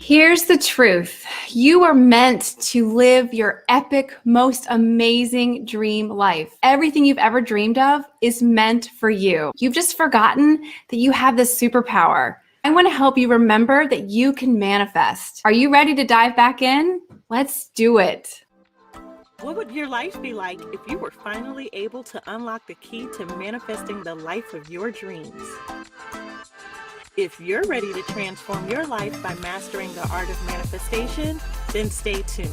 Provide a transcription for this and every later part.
Here's the truth. You are meant to live your epic, most amazing dream life. Everything you've ever dreamed of is meant for you. You've just forgotten that you have this superpower. I want to help you remember that you can manifest. Are you ready to dive back in? Let's do it. What would your life be like if you were finally able to unlock the key to manifesting the life of your dreams? If you're ready to transform your life by mastering the art of manifestation, then stay tuned.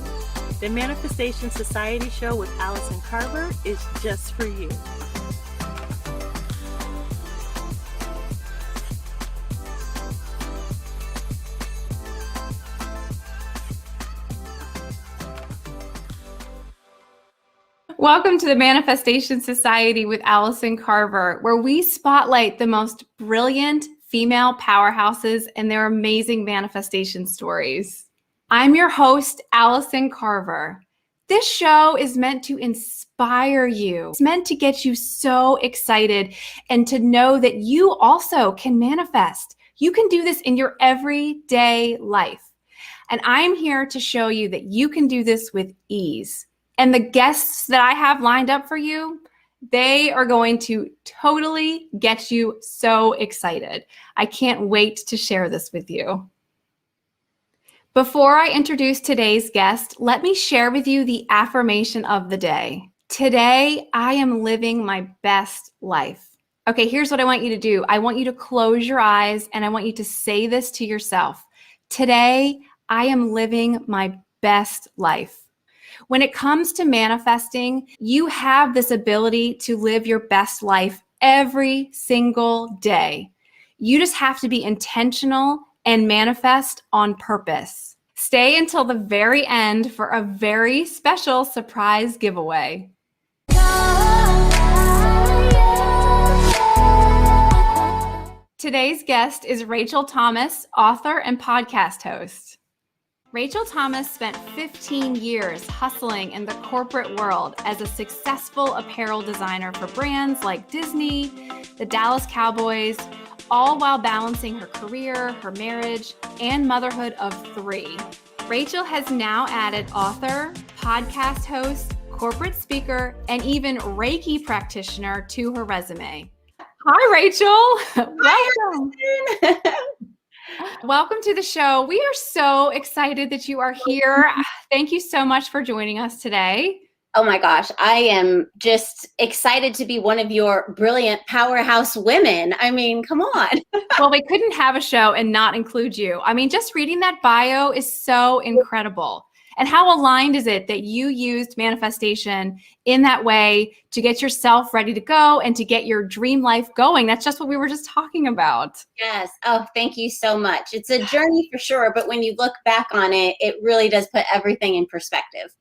The Manifestation Society show with Allison Carver is just for you. Welcome to the Manifestation Society with Allison Carver, where we spotlight the most brilliant female powerhouses and their amazing manifestation stories. I'm your host, Allison Carver. This show is meant to inspire you. It's meant to get you so excited and to know that you also can manifest. You can do this in your everyday life. And I'm here to show you that you can do this with ease. And the guests that I have lined up for you, they are going to totally get you so excited. I can't wait to share this with you. Before I introduce today's guest, let me share with you the affirmation of the day. Today, I am living my best life. Okay, here's what I want you to do. I want you to close your eyes and I want you to say this to yourself. Today, I am living my best life. When it comes to manifesting, you have this ability to live your best life every single day. You just have to be intentional and manifest on purpose. Stay until the very end for a very special surprise giveaway. Today's guest is Rachel Thomas, author and podcast host. Rachel Thomas spent 15 years hustling in the corporate world as a successful apparel designer for brands like Disney, the Dallas Cowboys, all while balancing her career, her marriage, and motherhood of 3. Rachel has now added author, podcast host, corporate speaker, and even Reiki practitioner to her resume. Hi, Rachel. Welcome. Welcome to the show. We are so excited that you are here. Thank you so much for joining us today. Oh my gosh, I am just excited to be one of your brilliant powerhouse women. I mean, come on. Well, we couldn't have a show and not include you. I mean, just reading that bio is so incredible. And how aligned is it that you used manifestation in that way to get yourself ready to go and to get your dream life going? That's just what we were just talking about. Yes. Oh, thank you so much. It's a journey for sure, but when you look back on it, it really does put everything in perspective.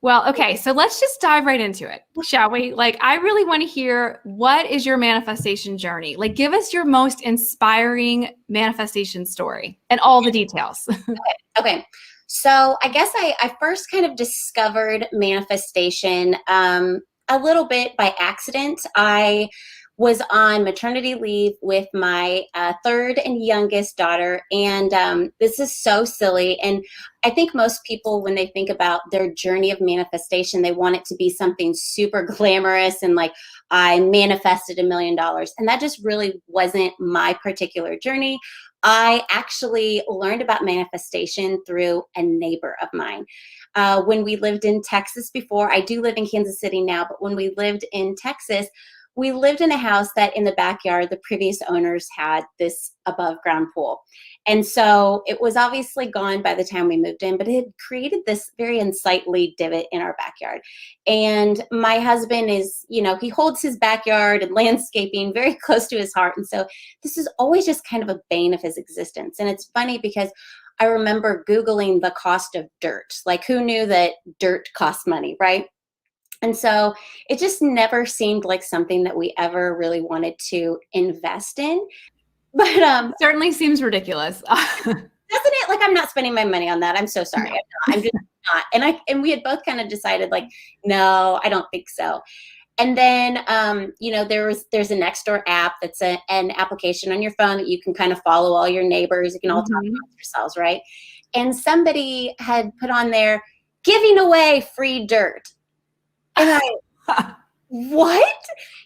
Well, okay, so let's just dive right into it, shall we? I really want to hear, what is your manifestation journey? Give us your most inspiring manifestation story and all the details. Okay. So I guess I first kind of discovered manifestation a little bit by accident. I was on maternity leave with my third and youngest daughter. And this is so silly. And I think most people, when they think about their journey of manifestation, they want it to be something super glamorous and I manifested $1 million. And that just really wasn't my particular journey. I actually learned about manifestation through a neighbor of mine. When we lived in Texas before, I do live in Kansas City now, but when we lived in Texas, we lived in a house that in the backyard, the previous owners had this above ground pool. And so it was obviously gone by the time we moved in, but it had created this very unsightly divot in our backyard. And my husband is, he holds his backyard and landscaping very close to his heart. And so this is always just kind of a bane of his existence. And it's funny because I remember Googling the cost of dirt. Who knew that dirt costs money, right? And so it just never seemed like something that we ever really wanted to invest in. But certainly seems ridiculous. Doesn't it? I'm not spending my money on that. I'm so sorry. I'm just not. And we had both kind of decided no, I don't think so. And then, there's a Nextdoor app that's an application on your phone that you can kind of follow all your neighbors. You can all talk amongst yourselves, right? And somebody had put on there, giving away free dirt. And what?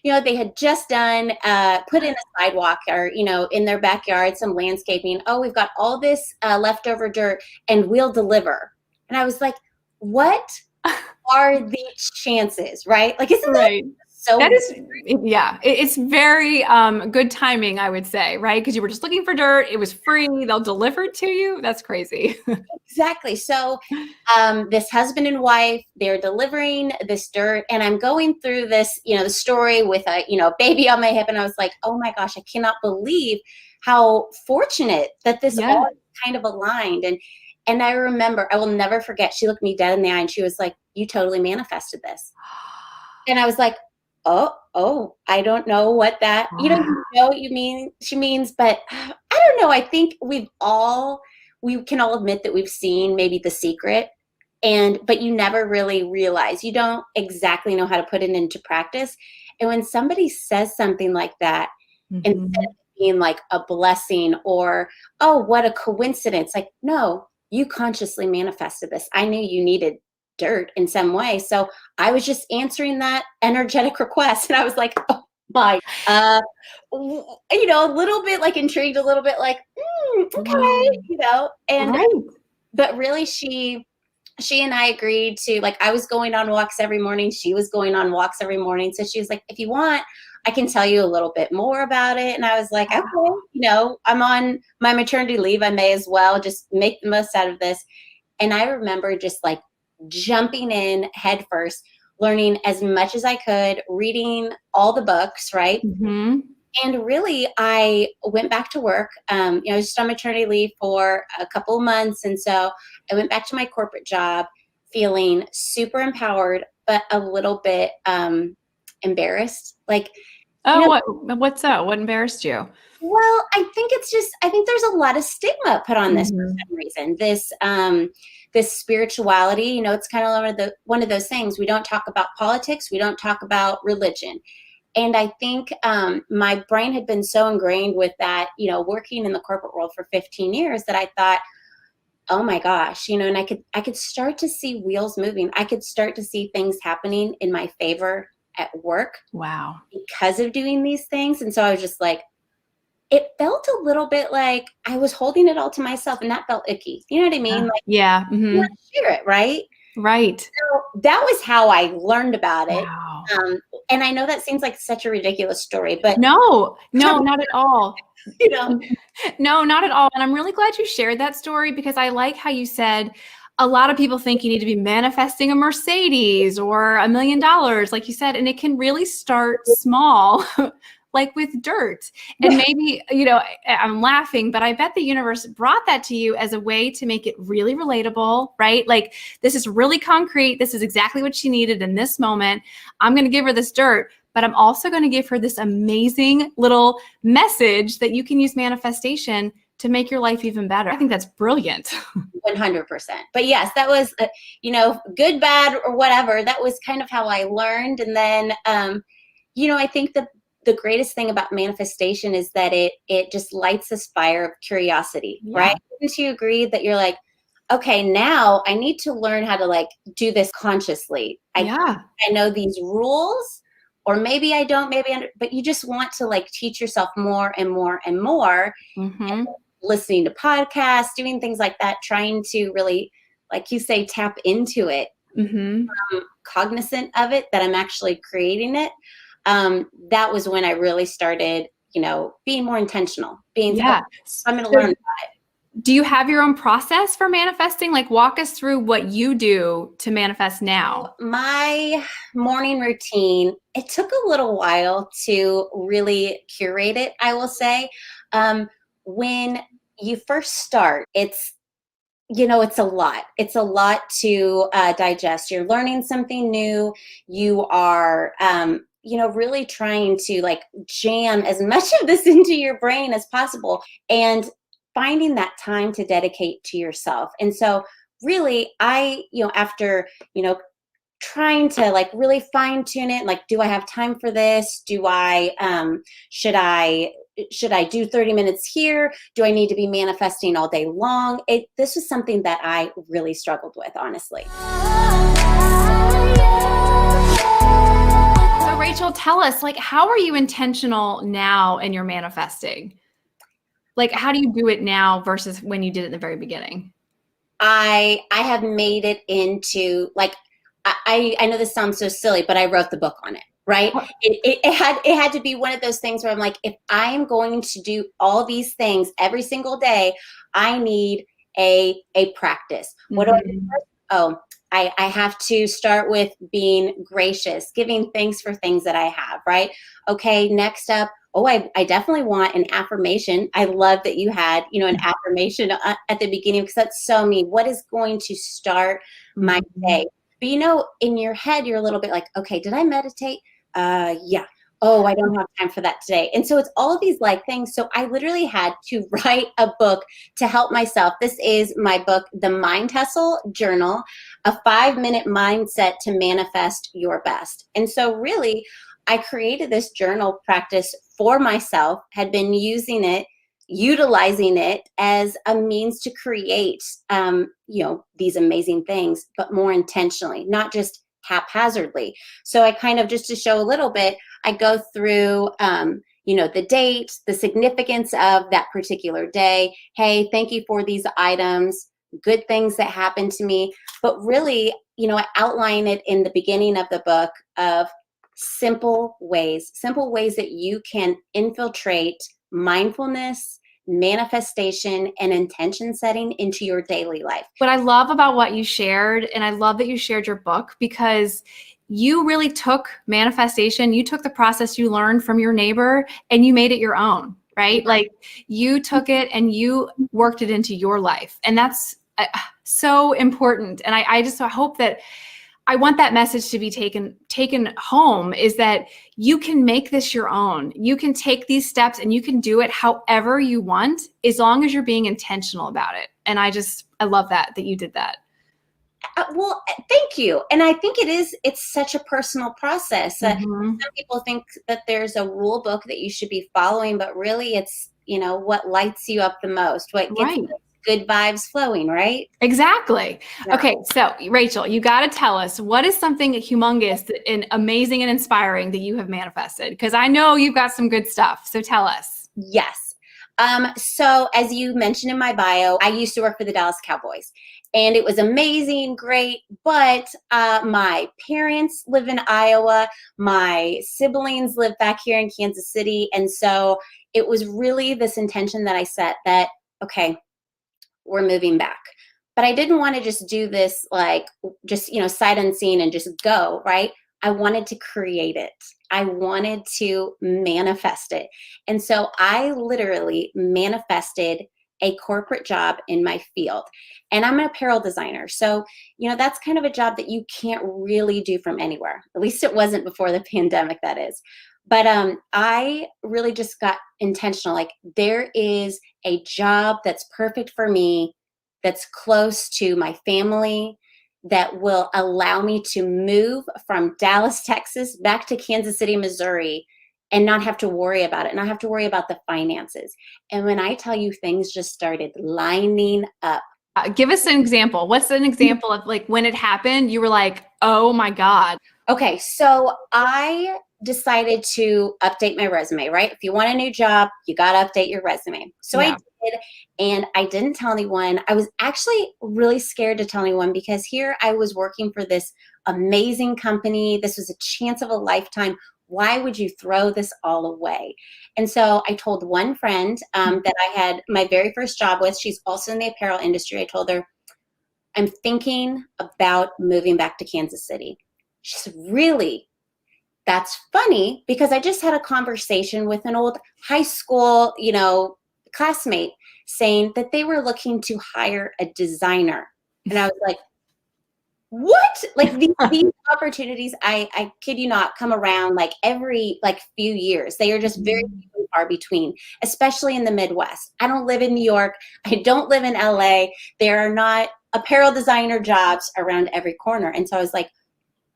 They had just done, put in a sidewalk or, in their backyard, some landscaping. Oh, we've got all this leftover dirt and we'll deliver. And I was like, what are the chances, right? Like, isn't that so? That is, yeah, it's very good timing, I would say, right? Because you were just looking for dirt. It was free. They'll deliver it to you. That's crazy. Exactly. So this husband and wife, they're delivering this dirt, and I'm going through this, the story with a, baby on my hip. And I was like, oh my gosh, I cannot believe how fortunate that this all kind of aligned. And I remember, I will never forget, she looked me dead in the eye and she was like, you totally manifested this. And I was like, oh, I don't know what that, you know what she means, but I don't know. I think we can all admit that we've seen maybe The Secret, but you never really realize, you don't exactly know how to put it into practice. And when somebody says something like that, instead of being like a blessing or, oh, what a coincidence, like, no, you consciously manifested this. I knew you needed dirt in some way. So I was just answering that energetic request. And I was like, oh my, a little bit like intrigued, a little bit like, okay, but really she and I agreed to, like, I was going on walks every morning. She was going on walks every morning. So she was like, if you want, I can tell you a little bit more about it. And I was like, okay, I'm on my maternity leave. I may as well just make the most out of this. And I remember just like jumping in head first, learning as much as I could, reading all the books, right? And really, I went back to work. I was just on maternity leave for a couple of months. And so I went back to my corporate job feeling super empowered, but a little bit embarrassed. Like, what's up? What embarrassed you? Well, I think there's a lot of stigma put on this for some reason. This spirituality, it's kind of one of those things. We don't talk about politics. We don't talk about religion. And I think my brain had been so ingrained with that, working in the corporate world for 15 years that I thought, oh my gosh, and I could start to see wheels moving. I could start to see things happening in my favor at work. Wow. Because of doing these things. And so I was just like, it felt a little bit like I was holding it all to myself, and that felt icky. You know what I mean? Like, yeah. You want to share it, right? Right. So that was how I learned about it. Wow. And I know that seems like such a ridiculous story, but no, not at all. No, not at all. And I'm really glad you shared that story, because I like how you said a lot of people think you need to be manifesting a Mercedes or $1 million, like you said, and it can really start small. Like with dirt. And maybe, I'm laughing, but I bet the universe brought that to you as a way to make it really relatable, right? Like, this is really concrete. This is exactly what she needed in this moment. I'm going to give her this dirt, but I'm also going to give her this amazing little message that you can use manifestation to make your life even better. I think that's brilliant. 100%. But yes, that was, good, bad, or whatever. That was kind of how I learned. And then, I think the greatest thing about manifestation is that it just lights this fire of curiosity, right? Wouldn't you agree that you're like, okay, now I need to learn how to like do this consciously. I know these rules, or maybe I don't, but you just want to like teach yourself more and more and more. And listening to podcasts, doing things like that, trying to really, like you say, tap into it, cognizant of it, that I'm actually creating it. That was when I really started, being more intentional, I'm going to learn about it. Do you have your own process for manifesting? Like, walk us through what you do to manifest now. My morning routine, it took a little while to really curate it, I will say. When you first start, it's a lot. It's a lot to digest. You're learning something new. You are, really trying to like jam as much of this into your brain as possible, and finding that time to dedicate to yourself. And so really, I, after, trying to like really fine tune it. Like, do I have time for this? Do I, should I do 30 minutes here? Do I need to be manifesting all day long? This was something that I really struggled with, honestly. So Rachel, tell us, like, how are you intentional now in your manifesting? Like, how do you do it now versus when you did it in the very beginning? I have made it into like, I know this sounds so silly, but I wrote the book on it, right? It had to be one of those things where I'm like, if I am going to do all these things every single day, I need a practice. What do I do first? Oh, I have to start with being gracious, giving thanks for things that I have, right? Okay, next up, oh, I definitely want an affirmation. I love that you had, an affirmation at the beginning, because that's so me. What is going to start my day? But in your head, you're a little bit like, okay, did I meditate? Yeah. Oh, I don't have time for that today. And so it's all of these like things. So I literally had to write a book to help myself. This is my book, The Mind Hustle Journal, a 5-minute mindset to manifest your best. And so really, I created this journal practice for myself, had been utilizing it as a means to create, these amazing things, but more intentionally, not just haphazardly. So I kind of, just to show a little bit, I go through, the date, the significance of that particular day. Hey, thank you for these items, good things that happened to me. But really, I outline it in the beginning of the book of simple ways that you can infiltrate mindfulness, manifestation, and intention setting into your daily life. What I love about what you shared, and I love that you shared your book, because you really took manifestation, you took the process you learned from your neighbor and you made it your own, right? Like, you took it and you worked it into your life. And that's so important. And I just hope that, I want that message to be taken home, is that you can make this your own. You can take these steps and you can do it however you want, as long as you're being intentional about it. And I love that you did that. Well, thank you. And I think it's such a personal process. Some people think that there's a rule book that you should be following, but really it's, what lights you up the most, what gets the good vibes flowing, right? Exactly. Yeah. Okay. So Rachel, you got to tell us, what is something humongous and amazing and inspiring that you have manifested? Because I know you've got some good stuff. So tell us. Yes. So as you mentioned in my bio, I used to work for the Dallas Cowboys, and it was amazing, great. But my parents live in Iowa. My siblings live back here in Kansas City. And so it was really this intention that I set that, okay, we're moving back. But I didn't want to just do this, like, just, sight unseen and just go, right? I wanted to create it. I wanted to manifest it. And so I literally manifested a corporate job in my field. And I'm an apparel designer. So, that's kind of a job that you can't really do from anywhere. At least it wasn't before the pandemic, that is. But I really just got intentional. Like, there is a job that's perfect for me, that's close to my family, that will allow me to move from Dallas, Texas, back to Kansas City, Missouri, and not have to worry about it, not have to worry about the finances. And when I tell you, things just started lining up. Give us an example. What's an example of, like, when it happened, you were like, oh my God. Okay, so I decided to update my resume, right? If you want a new job, you got to update your resume. So I did, and I didn't tell anyone. I was actually really scared to tell anyone, because here I was working for this amazing company. This was a chance of a lifetime. Why would you throw this all away? And so I told one friend that I had my very first job with. She's also in the apparel industry. I told her, I'm thinking about moving back to Kansas City. She said, really? That's funny, because I just had a conversation with an old high school, classmate, saying that they were looking to hire a designer. And I was like, what? Like, these opportunities, I kid you not, come around like every few years. They are just very few and far between, especially in the Midwest. I don't live in New York. I don't live in LA. There are not apparel designer jobs around every corner. And so I was like,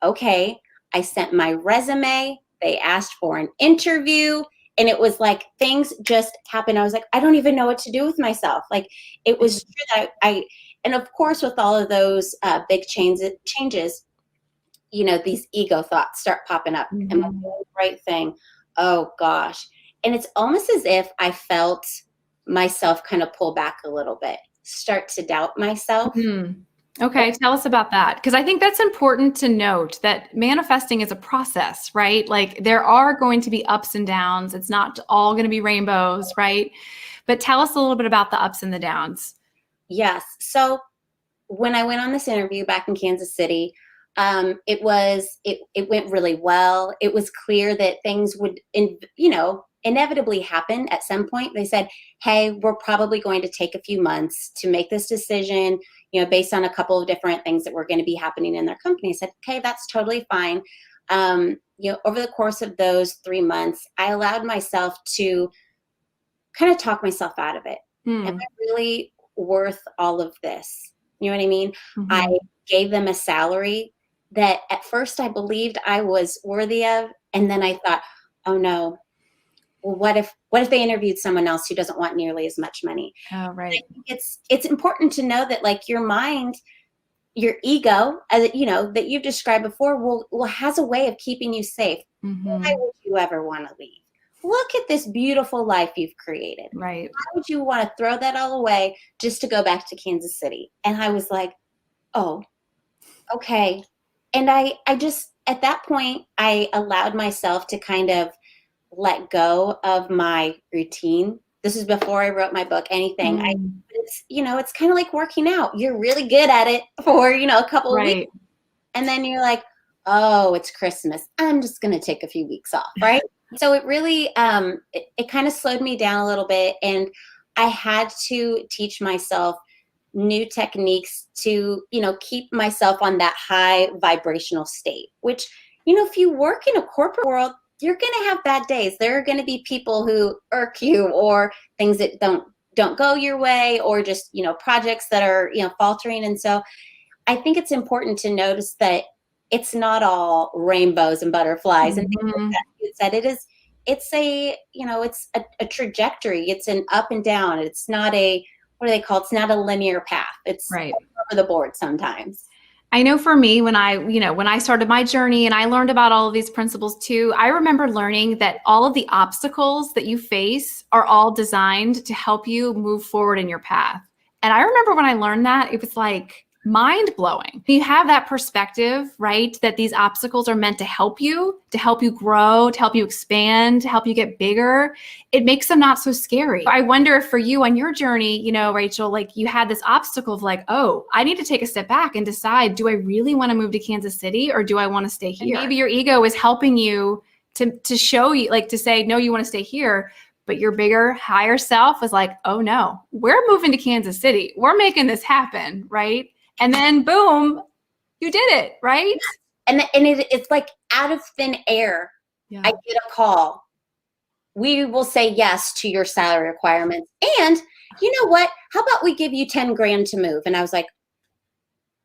okay, I sent my resume. They asked for an interview. And it was like things just happened. I was like, I don't even know what to do with myself. Like it was true that and of course, with all of those big changes, these ego thoughts start popping up. Am I doing the right thing? Oh gosh. And it's almost as if I felt myself kind of pull back a little bit, start to doubt myself. Okay, tell us about that. Because I think that's important to note that manifesting is a process, right? Like there are going to be ups and downs. It's not all going to be rainbows, right? But tell us a little bit about the ups and the downs. Yes. So when I went on this interview back in Kansas City, it went really well. It was clear that things would, inevitably happen at some point. They said, hey, we're probably going to take a few months to make this decision, based on a couple of different things that were going to be happening in their company. I said, okay, that's totally fine. Over the course of those 3 months, I allowed myself to kind of talk myself out of it. Am I really worth all of this? You know what I mean? I gave them a salary that at first I believed I was worthy of. And then I thought, oh no, well, what if they interviewed someone else who doesn't want nearly as much money? Oh, right. I think it's important to know that like your mind, your ego, as that you've described before, will has a way of keeping you safe. Why would you ever want to leave? Look at this beautiful life you've created. Right. Why would you want to throw that all away just to go back to Kansas City? And I was like, oh, okay. And I just, at that point, I allowed myself to kind of let go of my routine. This is before I wrote my book, anything. It's kind of like working out. You're really good at it for, a couple of weeks. And then you're like, oh, it's Christmas. I'm just going to take a few weeks off, right? So it really, it kind of slowed me down a little bit. And I had to teach myself new techniques to, keep myself on that high vibrational state, which, if you work in a corporate world, you're going to have bad days. There are going to be people who irk you or things that don't go your way or just, projects that are, faltering. And so I think it's important to notice that it's not all rainbows and butterflies and things like that. It's that it's a trajectory. It's an up and down. It's not what do they call it? It's not a linear path. It's right over the board sometimes. I know for me, when I started my journey and I learned about all of these principles too, I remember learning that all of the obstacles that you face are all designed to help you move forward in your path. And I remember when I learned that, it was like mind blowing. You have that perspective, right? That these obstacles are meant to help you grow, to help you expand, to help you get bigger. It makes them not so scary. I wonder if for you on your journey, Rachel, like you had this obstacle of like, oh, I need to take a step back and decide, do I really want to move to Kansas City or do I want to stay here? And maybe your ego is helping you to show you, like to say, no, you want to stay here. But your bigger, higher self was like, oh no, we're moving to Kansas City. We're making this happen, right? And then boom, you did it, right? And it's like out of thin air. Yeah. I get a call. We will say yes to your salary requirements. And you know what? How about we give you 10 grand to move? And I was like,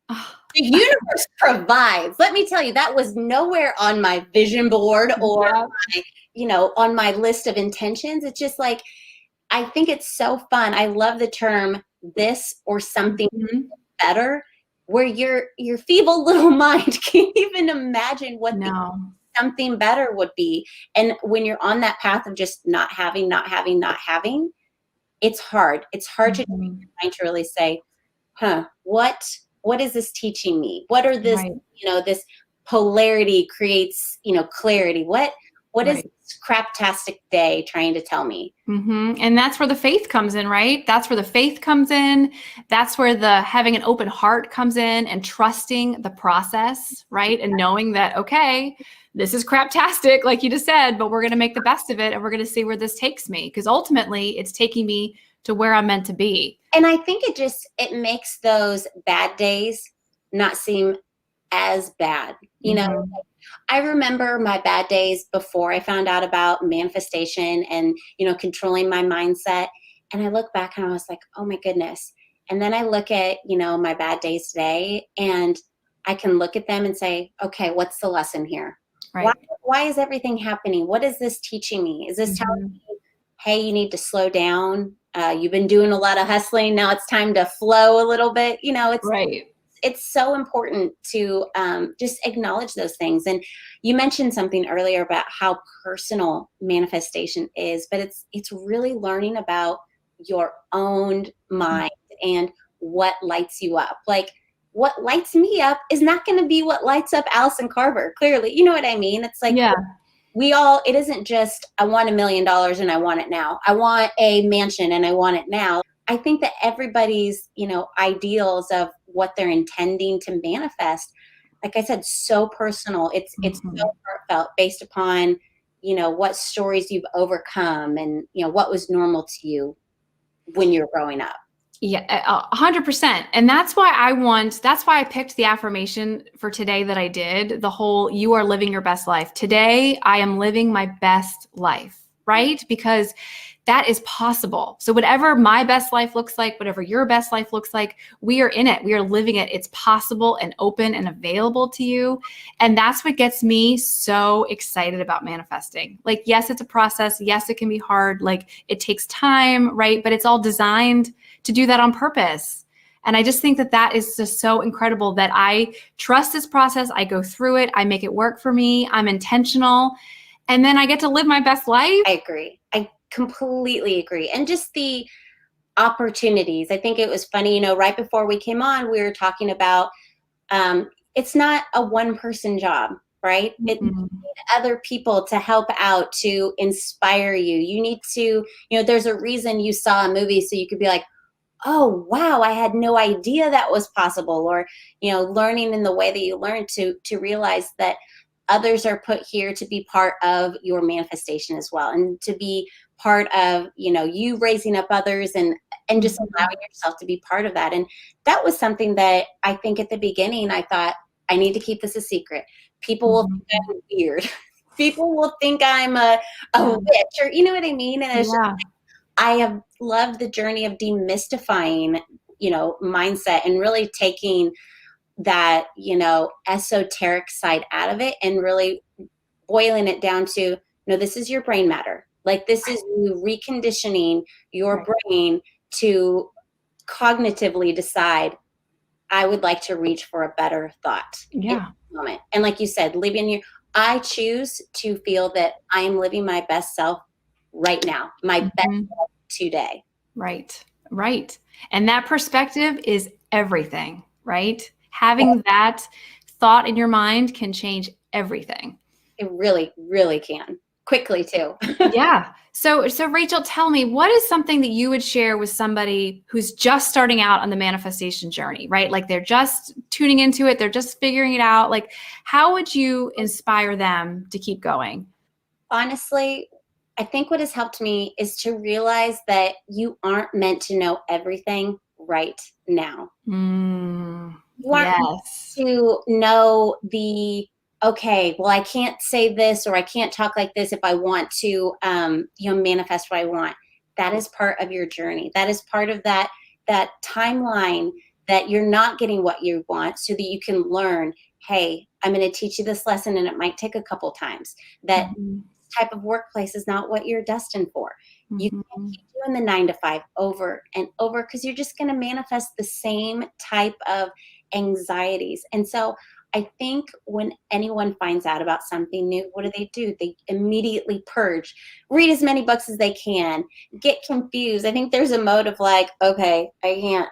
the universe provides. Let me tell you, that was nowhere on my vision board or on my list of intentions. It's just like, I think it's so fun. I love the term this or something better, where your feeble little mind can't even imagine what something better would be. And when you're on that path of just not having, it's hard. It's hard to train your mind to really say, what is this teaching me? What are this, this polarity creates, clarity. What is this craptastic day trying to tell me? And that's where the faith comes in, right? That's where the faith comes in. That's where the having an open heart comes in and trusting the process, right? And knowing that, okay, this is craptastic, like you just said, but we're going to make the best of it and we're going to see where this takes me. Because ultimately it's taking me to where I'm meant to be. And I think it makes those bad days not seem as bad, I remember my bad days before I found out about manifestation and, controlling my mindset. And I look back and I was like, oh my goodness. And then I look at, my bad days today and I can look at them and say, okay, what's the lesson here? Right. Why is everything happening? What is this teaching me? Is this telling Mhm. me, hey, you need to slow down? You've been doing a lot of hustling. Now it's time to flow a little bit. Right. It's so important to just acknowledge those things. And you mentioned something earlier about how personal manifestation is, but it's really learning about your own mind and what lights you up. Like, what lights me up is not going to be what lights up Allison Carver. Clearly, you know what I mean? It's like, Yeah. it isn't just, I want $1 million and I want it now. I want a mansion and I want it now. I think that everybody's, ideals of what they're intending to manifest, like I said, so personal. It's so Mhm. heartfelt based upon, what stories you've overcome and, what was normal to you when you were growing up. Yeah, 100%. And that's why I picked the affirmation for today that I did, the whole, you are living your best life. Today, I am living my best life, right? Because that is possible. So whatever my best life looks like, whatever your best life looks like, we are in it. We are living it. It's possible and open and available to you. And that's what gets me so excited about manifesting. Like, yes, it's a process. Yes, it can be hard. Like, it takes time, right? But it's all designed to do that on purpose. And I just think that that is just so incredible that I trust this process. I go through it. I make it work for me. I'm intentional. And then I get to live my best life. I agree. I completely agree. And just the opportunities. I think it was funny, right before we came on, we were talking about it's not a one person job, right? It Mhm. need other people to help out, to inspire you. You need to, there's a reason you saw a movie so you could be like, oh wow, I had no idea that was possible. Or, learning in the way that you learn to realize that others are put here to be part of your manifestation as well, and to be part of, you raising up others and just allowing yourself to be part of that. And that was something that I think at the beginning I thought, I need to keep this a secret. People will think Mhm. I'm weird. People will think I'm a Yeah. witch, or you know what I mean? And it's just, Yeah. I have loved the journey of demystifying, mindset, and really taking that, esoteric side out of it and really boiling it down to, no, this is your brain matter. Like, this is you reconditioning your Right. brain to cognitively decide, I would like to reach for a better thought in Yeah. this moment. And like you said, I choose to feel that I am living my best self right now, my best Mhm. self today. Right. Right. And that perspective is everything, right? Having that thought in your mind can change everything. It really, really can. Quickly too. Yeah. So Rachel, tell me, what is something that you would share with somebody who's just starting out on the manifestation journey, right? Like, they're just tuning into it, they're just figuring it out. Like, how would you inspire them to keep going? Honestly, I think what has helped me is to realize that you aren't meant to know everything right now. You aren't meant Yes. to know okay, well, I can't say this or I can't talk like this if I want to, manifest what I want. That is part of your journey. That is part of that timeline, that you're not getting what you want, so that you can learn, hey, I'm going to teach you this lesson and it might take a couple times. That Mhm. type of workplace is not what you're destined for. You can't Mhm. keep doing the 9 to 5 over and over, because you're just going to manifest the same type of anxieties. And so I think when anyone finds out about something new, what do? They immediately purge, read as many books as they can, get confused. I think there's a mode of like, okay, I can't,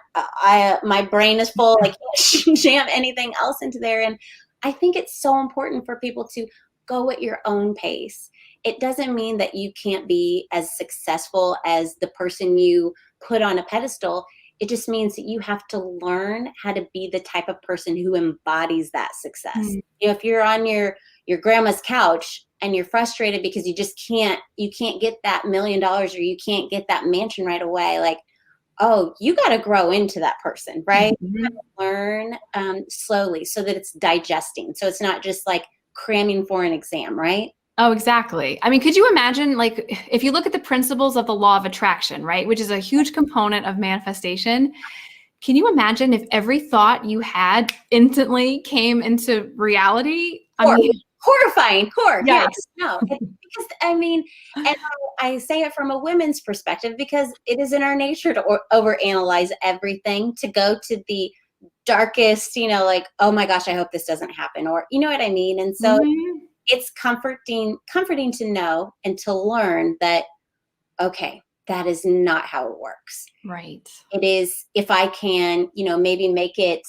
my brain is full. I can't jam anything else into there. And I think it's so important for people to go at your own pace. It doesn't mean that you can't be as successful as the person you put on a pedestal. It just means that you have to learn how to be the type of person who embodies that success. Mhm. If you're on your grandma's couch and you're frustrated because you can't get that $1 million, or you can't get that mansion right away, like, oh, you got to grow into that person, right? Mhm. Learn slowly, so that it's digesting. So it's not just like cramming for an exam, right? Oh, exactly. I mean, could you imagine, like, if you look at the principles of the law of attraction, right, which is a huge component of manifestation, Can you imagine if every thought you had instantly came into reality? Horrifying. Yeah, Yikes. no, because I mean, and I say it from a women's perspective because it is in our nature to overanalyze everything, to go to the darkest, like, oh my gosh, I hope this doesn't happen, or you know what I mean. And so Mhm. it's comforting to know and to learn that, okay, that is not how it works. Right. It is, if I can, maybe make it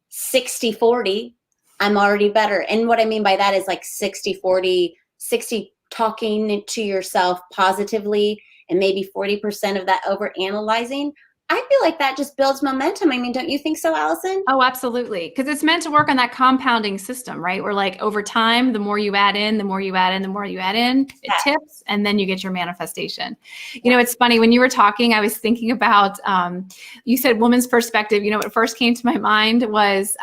60-40, I'm already better. And what I mean by that is like 60-40, 60 talking to yourself positively and maybe 40% of that over analyzing. I feel like that just builds momentum. I mean, don't you think so, Allison? Oh, absolutely. Because it's meant to work on that compounding system, right? Where like over time, the more you add in, the more you add in, the more you add in, it Yeah. tips, and then you get your manifestation. You know, it's funny, when you were talking, I was thinking about, you said woman's perspective. You know, what first came to my mind was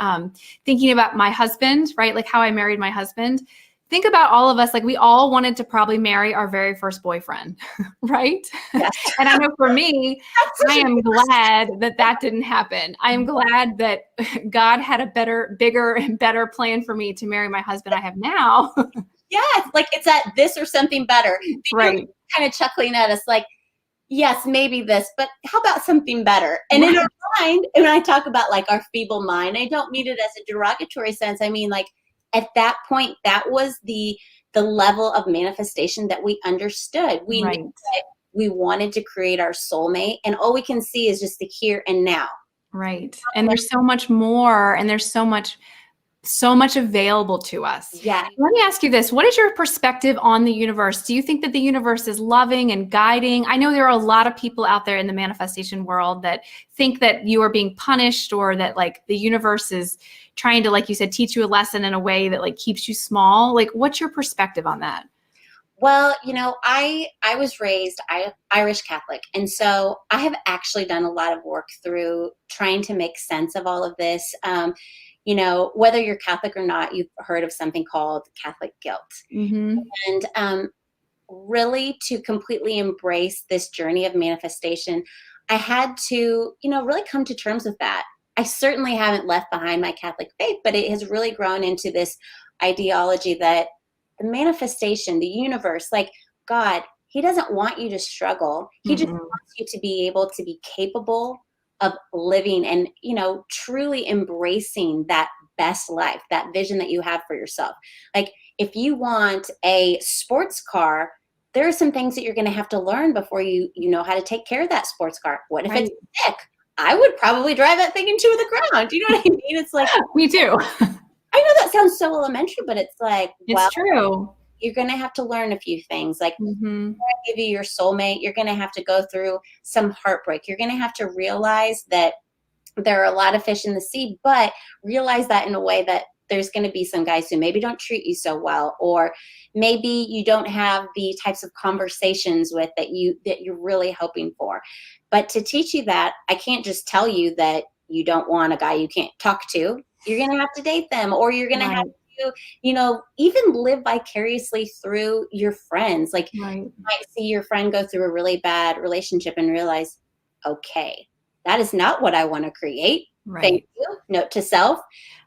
thinking about my husband, right? Like how I married my husband. Think about all of us, like we all wanted to probably marry our very first boyfriend, right? Yes. And I know for me, I am glad that that didn't happen. I am glad that God had a bigger and better plan for me to marry my husband I have now. Yes, like it's at this or something better. Right. Kind of chuckling at us like, yes, maybe this, but how about something better? And in our mind, and when I talk about like our feeble mind, I don't mean it as a derogatory sense. I mean, like at that point, that was the level of manifestation that we understood. We knew that we wanted to create our soulmate, and all we can see is just the here and now. Right. And there's so much more, and there's so much available to us. Yeah. Let me ask you this. What is your perspective on the universe? Do you think that the universe is loving and guiding? I know there are a lot of people out there in the manifestation world that think that you are being punished, or that like the universe is trying to, like you said, teach you a lesson in a way that like keeps you small. Like, what's your perspective on that? Well, I was raised Irish Catholic, and so I have actually done a lot of work through trying to make sense of all of this. Whether you're Catholic or not, you've heard of something called Catholic guilt. Mm-hmm. And really to completely embrace this journey of manifestation, I had to, really come to terms with that. I certainly haven't left behind my Catholic faith, but it has really grown into this ideology that the manifestation, the universe, like God, He doesn't want you to struggle. He just wants you to be able to be capable of living and, truly embracing that best life, that vision that you have for yourself. Like if you want a sports car, there are some things that you're going to have to learn before you know how to take care of that sports car. What if it's sick? I would probably drive that thing into the ground. You know what I mean? It's like, me too. I know that sounds so elementary, but it's like, It's true. You're going to have to learn a few things. Like, Mm-hmm. give you your soulmate, you're going to have to go through some heartbreak. You're going to have to realize that there are a lot of fish in the sea, but realize that in a way that there's going to be some guys who maybe don't treat you so well, or maybe you don't have the types of conversations with that you're really hoping for. But to teach you that, I can't just tell you that you don't want a guy you can't talk to. You're going to have to date them, or you're going to have to, even live vicariously through your friends. Like you might see your friend go through a really bad relationship and realize, okay, that is not what I want to create. Right. Thank you. Note to self.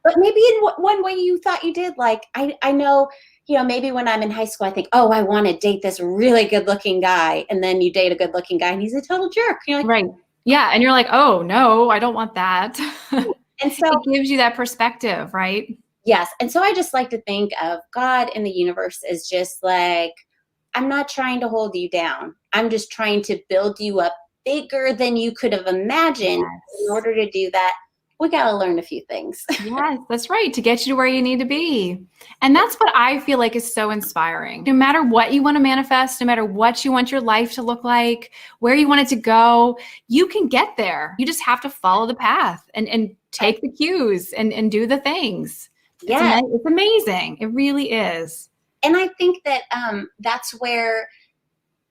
But maybe in one way you thought you did. Like I know, maybe when I'm in high school, I think, oh, I want to date this really good looking guy. And then you date a good looking guy and he's a total jerk. You're like, right. Yeah. And you're like, oh no, I don't want that. And so it gives you that perspective, right? Yes. And so I just like to think of God and the universe as just like, I'm not trying to hold you down. I'm just trying to build you up bigger than you could have imagined. Yes. In order to do that, we got to learn a few things. Yes, that's right. To get you to where you need to be. And that's what I feel like is so inspiring. No matter what you want to manifest, no matter what you want your life to look like, where you want it to go, you can get there. You just have to follow the path and take the cues and do the things. Yeah. It's amazing. It really is. And I think that that's where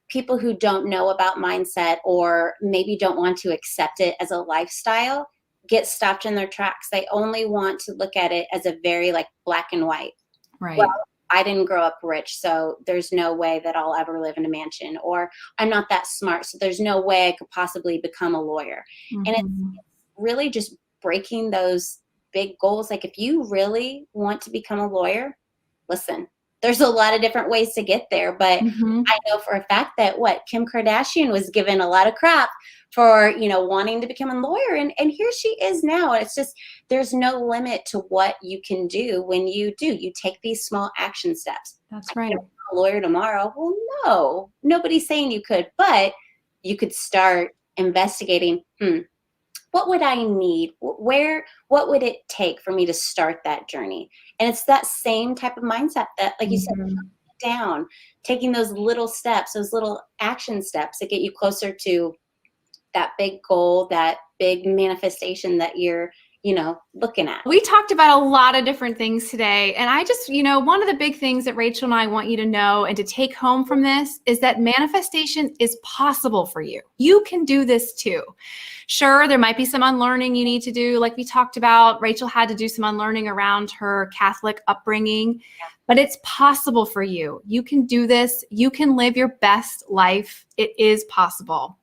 people who don't know about mindset or maybe don't want to accept it as a lifestyle get stopped in their tracks. They only want to look at it as a very like black and white. Right. Well, I didn't grow up rich, so there's no way that I'll ever live in a mansion, or I'm not that smart, so there's no way I could possibly become a lawyer. And it's really just breaking those big goals. Like if you really want to become a lawyer, listen, there's a lot of different ways to get there, but Mhm. I know for a fact that Kim Kardashian was given a lot of crap for, wanting to become a lawyer, and here she is now. And it's just, there's no limit to what you can do when you take these small action steps. That's right. A lawyer tomorrow. Well, no, nobody's saying you could, but you could start investigating, what would I need? What would it take for me to start that journey? And it's that same type of mindset that, like you said, down, taking those little steps, those little action steps that get you closer to that big goal, that big manifestation that you're, looking at. We talked about a lot of different things today. And I just, one of the big things that Rachel and I want you to know and to take home from this is that manifestation is possible for you. You can do this too. Sure, there might be some unlearning you need to do. Like we talked about, Rachel had to do some unlearning around her Catholic upbringing, but it's possible for you. You can do this. You can live your best life. It is possible.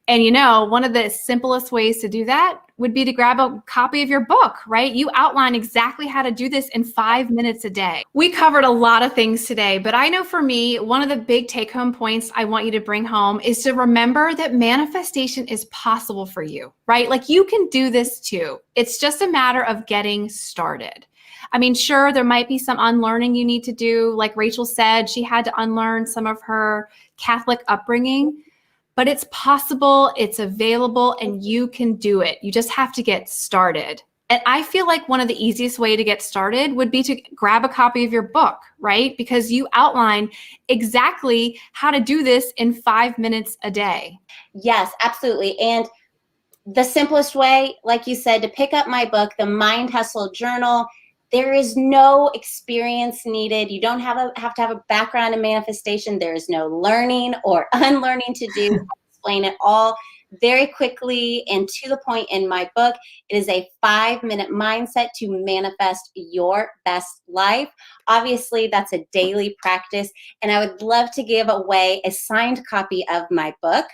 And one of the simplest ways to do that would be to grab a copy of your book, right? You outline exactly how to do this in 5 minutes a day. We covered a lot of things today, but I know for me, one of the big take-home points I want you to bring home is to remember that manifestation is possible for you, right? Like you can do this too. It's just a matter of getting started. I mean, sure, there might be some unlearning you need to do. Like Rachel said, she had to unlearn some of her Catholic upbringing. But it's possible, it's available, and you can do it. You just have to get started. And I feel like one of the easiest way to get started would be to grab a copy of your book, right? Because you outline exactly how to do this in 5 minutes a day. Yes, absolutely. And the simplest way, like you said, to pick up my book, The Mind Hustle Journal. There is no experience needed. You don't have to have a background in manifestation. There is no learning or unlearning to do. I explain it all very quickly and to the point in my book. It is a 5-minute mindset to manifest your best life. Obviously, that's a daily practice, and I would love to give away a signed copy of my book.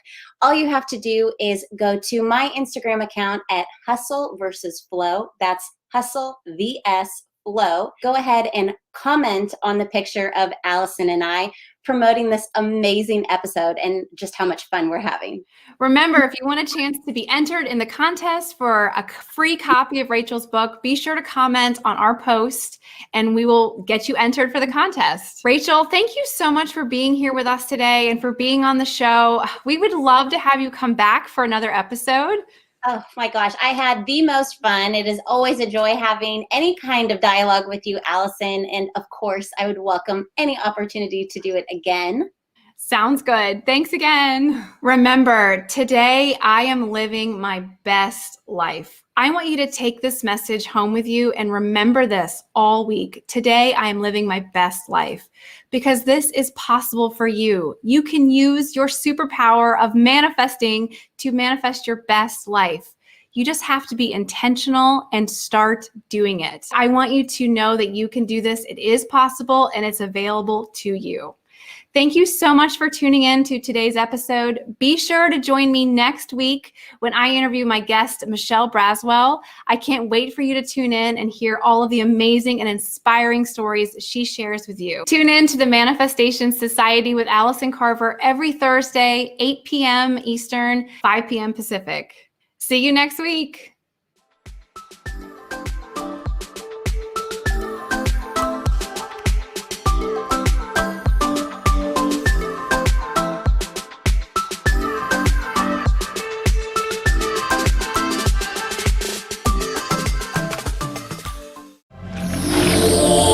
All you have to do is go to my Instagram account at Hustle versus Flow. That's Hustle VS Flow. Go ahead and comment on the picture of Allison and I promoting this amazing episode and just how much fun we're having. Remember, if you want a chance to be entered in the contest for a free copy of Rachel's book, be sure to comment on our post and we will get you entered for the contest. Rachel, thank you so much for being here with us today and for being on the show. We would love to have you come back for another episode. Oh my gosh, I had the most fun. It is always a joy having any kind of dialogue with you, Allison. And of course, I would welcome any opportunity to do it again. Sounds good. Thanks again. Remember, today I am living my best life. I want you to take this message home with you and remember this all week. Today I am living my best life because this is possible for you. You can use your superpower of manifesting to manifest your best life. You just have to be intentional and start doing it. I want you to know that you can do this. It is possible and it's available to you. Thank you so much for tuning in to today's episode. Be sure to join me next week when I interview my guest, Michelle Braswell. I can't wait for you to tune in and hear all of the amazing and inspiring stories she shares with you. Tune in to the Manifestation Society with Allison Carver every Thursday, 8 p.m. Eastern, 5 p.m. Pacific. See you next week.